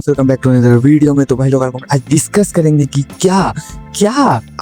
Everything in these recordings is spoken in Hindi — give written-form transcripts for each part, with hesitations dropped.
Friends, welcome back to another video में। तो भाई लोग आज डिस्कस करेंगे कि क्या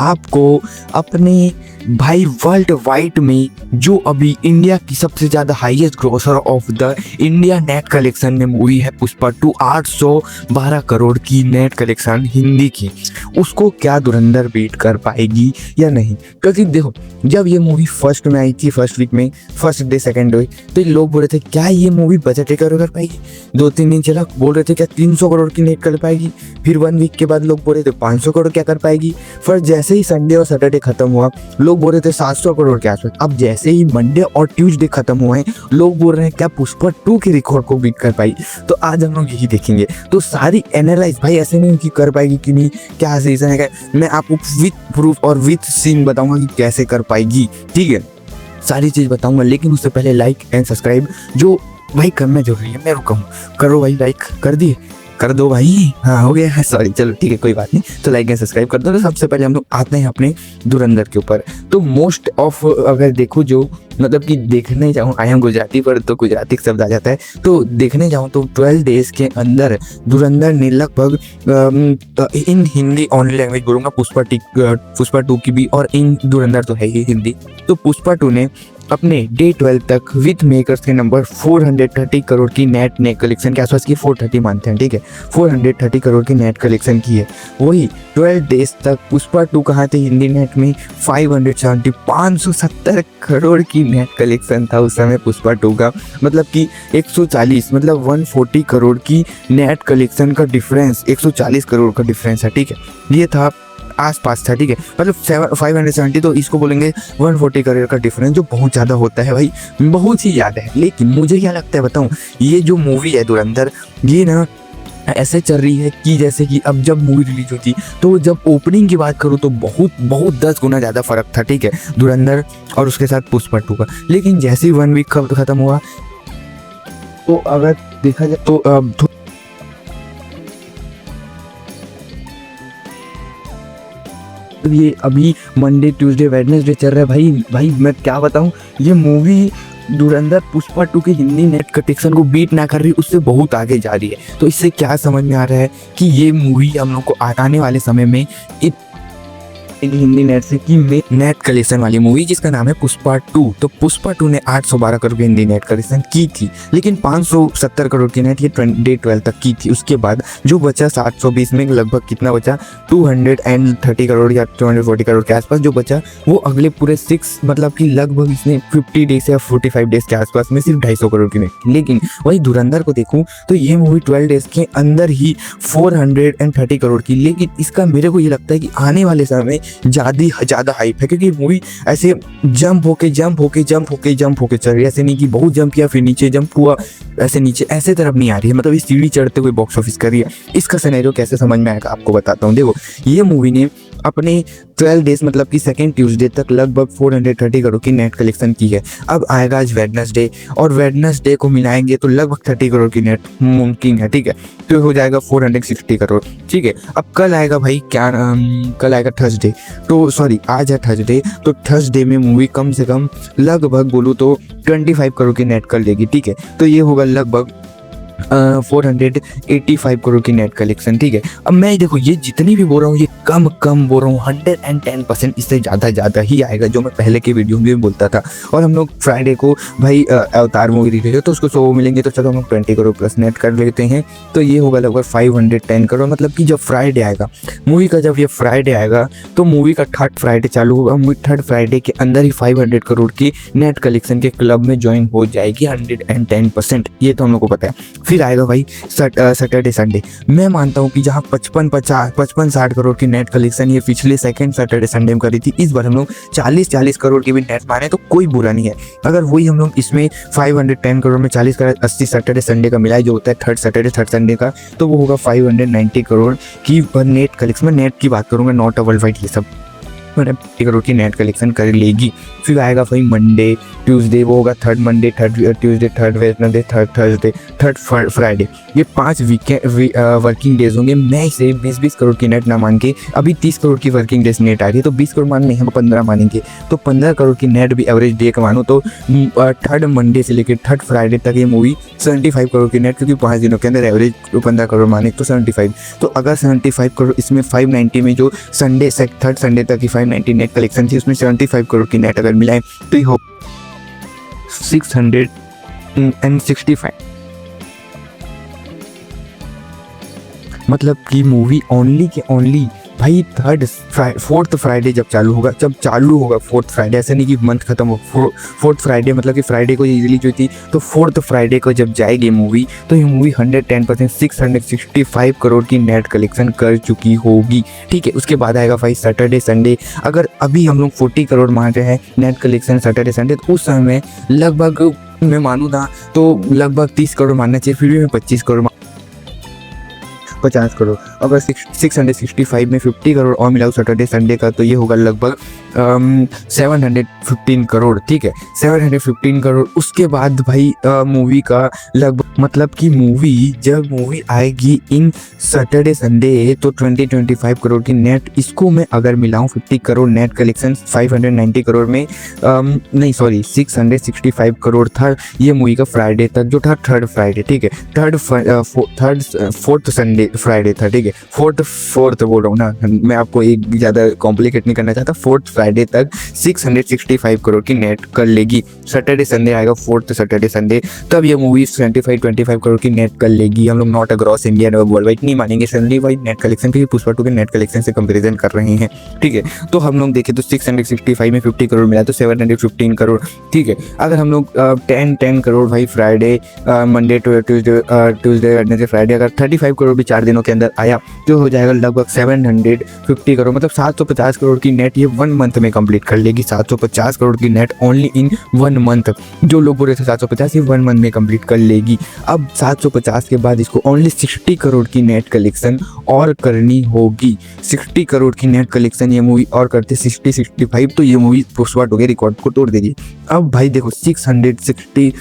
आपको अपने भाई वर्ल्ड वाइड में जो अभी इंडिया की सबसे ज़्यादा highest grocer of the India net collection में मूवी है पुष्पा 2, 812 करोड़ की नेट कलेक्शन हिंदी की, उसको क्या धुरंधर बीट कर पाएगी या नहीं। क्योंकि देखो, जब ये मूवी फर्स्ट में आई थी, फर्स्ट वीक में, फर्स्ट डे सेकेंड डे, तो लोग बोल रहे थे क्या ये मूवी बजट कर पाएगी। 2-3 दिन चला, बोल रहे थे क्या 300 करोड़ की नेट कर पाएगी। फिर 1 वीक के बाद लोग बोल रहे थे 500 करोड़ क्या कर पाएगी। फिर जैसे ही संडे और सैटरडे खत्म हुआ, लोग बोल रहे थे 700 करोड़ के आसपास। अब जैसे ही मंडे और ट्यूसडे खत्म हुए हैं, लोग बोल रहे हैं क्या पुष्पा 2 के रिकॉर्ड को बीट कर पाई। तो आज हम लोग यही देखेंगे। तो सारी एनालाइज भाई ऐसे नहीं कि कर पाएगी कि नहीं, क्या रीजन है, मैं आपको विथ प्रूफ और विथ सीन बताऊंगा कि कैसे कर पाएगी। ठीक है, सारी चीज बताऊंगा, लेकिन उससे पहले लाइक एंड सब्सक्राइब जो भाई करना जरूरी है। मैं रुका हूँ, करो भाई, लाइक कर दिए, कर दो भाई। हाँ हो गया है, सॉरी, चलो ठीक है, कोई बात नहीं। तो लाइक एंड सब्सक्राइब कर दो। तो सबसे पहले हम लोग आते हैं अपने धुरंधर के ऊपर। तो मोस्ट ऑफ अगर देखो, जो मतलब कि देखने जाऊँ, आई एम गुजराती पर तो गुजराती शब्द आ जाता है, तो देखने जाऊँ तो 12 डेज के अंदर धुरंधर ने लगभग इन हिंदी ओनली लैंग्वेज बोलूँगा, पुष्पा 2 की भी, और इन धुरंधर तो है ही हिंदी। तो पुष्पा 2 ने अपने डे 12 तक विथ मेकर्स के नंबर 430 करोड़ की नेट कलेक्शन के आसपास की, 430 मानते हैं, ठीक है, 430 करोड़ की नेट कलेक्शन की है। वही 12 डेज तक पुष्पा 2 कहाँ थे हिंदी नेट में, 570 करोड़ की नेट कलेक्शन था उस समय पुष्पा 2 का। मतलब कि 140 मतलब 140 करोड़ की नेट कलेक्शन का डिफरेंस, 140 करोड़ का डिफरेंस है, ठीक है, ये था आसपास था, ठीक है, मतलब 570, तो इसको बोलेंगे 140 करोड़ का डिफरेंस, जो बहुत ज़्यादा होता है भाई, बहुत ही ज़्यादा है। लेकिन मुझे क्या लगता है बताऊँ, ये जो मूवी है धुरंधर, ये ना ऐसे चल रही है कि जैसे कि अब जब मूवी रिलीज हुई तो जब ओपनिंग की बात करूँ तो बहुत 10 गुना ज़्यादा फर्क था, ठीक है, धुरंधर और उसके साथ पुष्पा 2 का। लेकिन जैसे ही 1 वीक खत्म हुआ, तो अगर देखा जाए तो ये अभी मंडे ट्यूसडे वेडनेसडे चल रहा है भाई मैं क्या बताऊं, ये मूवी धुरंधर पुष्पा 2 की हिंदी नेट कलेक्शन को बीट ना कर रही, उससे बहुत आगे जा रही है। तो इससे क्या समझ में आ रहा है कि ये मूवी हम लोग को आने वाले समय में हिंदी नेट से की नेट कलेक्शन वाली मूवी, जिसका नाम है पुष्पा 2। तो पुष्पा 2 ने 812 करोड़ की हिंदी नेट कलेक्शन की थी, लेकिन 570 करोड़ की नेट ये डे 12 तक की थी। उसके बाद जो बचा 720 में लगभग कितना बचा, 230 करोड़ या 240 करोड़ के आसपास जो बचा, वो अगले पूरे 6 मतलब कि लगभग इसने 50 डेज या 45 डेज के आसपास में सिर्फ 250 करोड़ की नेट। लेकिन वही धुरंधर को देखूं तो ये मूवी 12 डेज के अंदर ही 430 करोड़ की। लेकिन इसका मेरे को ये लगता है कि आने वाले समय में ज़्यादा हाइप है, क्योंकि मूवी ऐसे जंप होके चल रही है। ऐसे नहीं कि बहुत जंप किया फिर नीचे जंप हुआ, ऐसे नीचे ऐसे तरफ नहीं आ रही है, मतलब इस सीढ़ी चढ़ते हुए बॉक्स ऑफिस कर रही है। इसका सिनेरियो कैसे समझ में आएगा आपको बताता हूँ। देखो, ये मूवी ने अपने 12 डेज मतलब कि सेकेंड ट्यूसडे तक लगभग 430 करोड़ की नेट कलेक्शन की है। अब आएगा आज वेडनेसडे, और वेडनेसडे को मिलाएंगे तो लगभग 30 करोड़ की नेट मुमकिन है, ठीक है, तो हो जाएगा 460 करोड़, ठीक है। अब कल आएगा भाई, क्या कल आएगा थर्सडे, तो सॉरी आज है थर्सडे, तो थर्सडे में मूवी कम से कम लगभग बोलूँ तो 25 करोड़ की नेट कर लेगी, ठीक है। तो ये होगा लगभग 485 करोड़ की नेट कलेक्शन, ठीक है। अब मैं देखो, ये जितनी भी बोल रहा हूँ ये कम बोल रहा हूँ, 110% इससे ज़्यादा ही आएगा, जो मैं पहले के वीडियो में भी बोलता था। और हम लोग फ्राइडे को भाई अवतार मूवी रिलीज है, तो उसको 100 मिलेंगे, तो चलो हम लोग 20 करोड़ प्लस नेट कर लेते हैं। तो ये होगा लगभग 510 करोड़। मतलब कि जब फ्राइडे आएगा मूवी का, जब ये फ्राइडे आएगा तो मूवी का 3rd फ्राइडे चालू होगा, मूवी 3rd फ्राइडे के अंदर ही 500 करोड़ की नेट कलेक्शन के क्लब में ज्वाइन हो जाएगी 110%। ये तो हम लोग को पता है। फिर आएगा भाई सैटरडे संडे। मैं मानता हूँ कि जहाँ 55-60 करोड़ की नेट कलेक्शन ये पिछले सेकंड सैटरडे संडे में करी थी, इस बार हम लोग 40 करोड़ की भी नेट माने तो कोई बुरा नहीं है। अगर वही हम लोग इसमें 510 करोड़ में 40 करोड़ 80 सैटरडे संडे का मिलाए, जो होता है 3rd सैटरडे 3rd संडे का, तो वो होगा 590 करोड़ की नेट कलेक्शन। में नेट की बात करूँगा, नॉट वर्ल्ड वाइड ये सब, मतलब 50 करोड़ की नेट कलेक्शन कर लेगी। फिर आएगा भाई मंडे, ट्यूसडे, वो होगा third Monday, third Tuesday, third Wednesday, third Thursday, third Friday. ये 5 वर्किंग डेज होंगे। मैं इसे 20-20 करोड़ की नेट ना मान के, अभी 30 करोड़ की वर्किंग डेज नेट आ रही है तो 20 करोड़ मान नहीं, हम 15 मानेंगे। तो 15 करोड़ की नेट भी एवरेज डे का मानो तो थर्ड मंडे से लेकर थर्ड फ्राइडे तक ये मूवी 75 करोड़ की नेट, क्योंकि 5 दिनों के अंदर एवरेज 15 करोड़ माने तो 75। तो अगर 75 करोड़ इसमें 590 में जो संडे से थर्ड संडे तक की 590 नेट कलेक्शन थी, उसमें 75 करोड़ की नेट अगर मिलाएं तो ये हो 665। मतलब कि मूवी ओनली के ओनली भाई फोर्थ फ्राइडे जब चालू होगा फोर्थ फ्राइडे, ऐसा नहीं कि मंथ खत्म हो, फोर्थ फ्राइडे मतलब कि फ्राइडे को रिलीज हुई थी तो फोर्थ फ्राइडे को जब जाएगी मूवी तो ये मूवी 110% 665 करोड़ की नेट कलेक्शन कर चुकी होगी। ठीक है, उसके बाद आएगा भाई सैटरडे संडे। अगर अभी हम लोग 40 करोड़ मान रहे हैं नेट कलेक्शन सैटरडे संडे, तो उस समय लगभग मैं मानूँ ना तो लगभग 30 करोड़ मानना चाहिए, फिर भी मैं 25 करोड़ 50 करोड़। अगर 665 में 50 करोड़ और मिलाओ सैटरडे संडे का तो ये होगा लगभग 715 करोड़। ठीक है, 715 करोड़। उसके बाद भाई मूवी का लगभग मतलब कि जब मूवी आएगी इन सैटरडे संडे तो 20-25 करोड़ की नेट, इसको मैं अगर मिलाऊं 50 करोड़ नेट कलेक्शन 590 करोड़ में नहीं सॉरी 665 करोड़ था ये मूवी का फ्राइडे तक जो था थर्ड फ्राइडे। ठीक है, फोर्थ संडे फ्राइडे था। ठीक है, फोर्थ बोल रहा हूँ ना मैं, आपको एक ज़्यादा कॉम्प्लिकेट नहीं करना चाहता। फोर्थ फ्राइडे तक 665 करोड़ की नेट कर लेगी। सैटरडे संडे आएगा फोर्थ सैटरडे संडे, तब ये मूवी 25 करोड़ की नेट कर लेगी। हम लोग नॉट अक्रॉस इंडिया और वर्ल्ड वाइड नहीं मानेंगे, संडे वाइड नेट कलेक्शन भी पुष्पा 2 के नेट कलेक्शन से कंपेरिजन कर रहे हैं। ठीक है, तो हम लोग देखें तो 665 में 50 करोड़ मिला तो 715 करोड़। ठीक है, अगर हम लोग 10 करोड़ भाई Friday Monday Tuesday Wednesday Friday अगर 35 करोड़ भी 4 दिनों के अंदर आया तो हो जाएगा लगभग 750 करोड़, मतलब 750 करोड़ की नेट ये 1 मंथ में कंप्लीट कर लेगी। 750 करोड़ की नेट ओनली इन 1 मंथ। जो लोग बोल रहे थे 750 ये 1 मंथ में कंप्लीट कर लेगी। अब 750 के बाद इसको ओनली 60 करोड़ की नेट कलेक्शन और करनी होगी। 60 करोड़ की नेट कलेक्शन ये मूवी और करते 65 तो ये मूवी पुष्पा 2 के रिकॉर्ड को तोड़ देगी। अब भाई देखो 750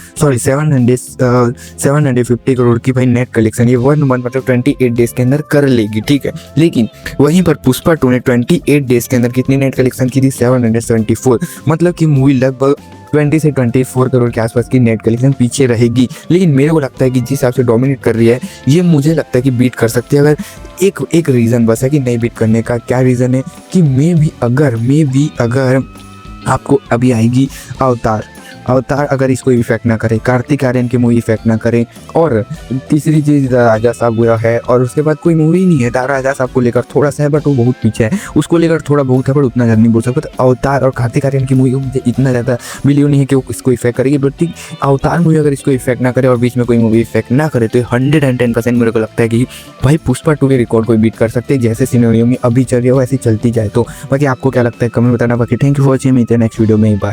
करोड़ की भाई नेट कलेक्शन ये 1 मंथ मतलब 28 डेज के अंदर कर लेगी। ठीक है, लेकिन वहीं पर पुष्पा 2 ने 28 डेज के अंदर कितनी नेट कलेक्शन की थी 774, मतलब कि मूवी लगभग 20 से 24 करोड़ के आसपास की नेट कलेक्शन पीछे रहेगी। लेकिन मेरे को लगता है कि जिस हिसाब से डोमिनेट कर रही है ये मुझे लगता है कि बीट कर सकती है। अगर एक रीज़न बस है कि नहीं बीट करने का, क्या रीज़न है कि मे भी अगर आपको अभी आएगी अवतार अगर इसको इफेक्ट ना करे, कार्तिक आर्यन की मूवी इफेक्ट ना करे, और तीसरी चीज़ राजा साहब हुआ है, और उसके बाद कोई मूवी नहीं है। राजा साहब को लेकर थोड़ा सा है बट वो बहुत पीछे है, उसको लेकर थोड़ा बहुत है बट उतना ज़्यादा नहीं बोल सकता। तो अवतार और कार्तिक आर्यन की मूवी मुझे इतना ज़्यादा बिलीव नहीं है कि वो इसको इफेक्ट करेगी। बट ठीक, अवतार मूवी अगर इसको इफेक्ट ना करे और बीच में कोई मूवी इफेक्ट ना करे तो 110% मेरे को लगता है कि भाई पुष्पा 2 के रिकॉर्ड कोई बीट कर सकते हैं। जैसे सिनेरियो में अभी चल रही हो ऐसी चलती जाए तो। बाकी आपको क्या लगता है कमेंट बताना। बाकी थैंक यू फॉर वॉचिंग, मिलते हैं नेक्स्ट वीडियो में, बाय।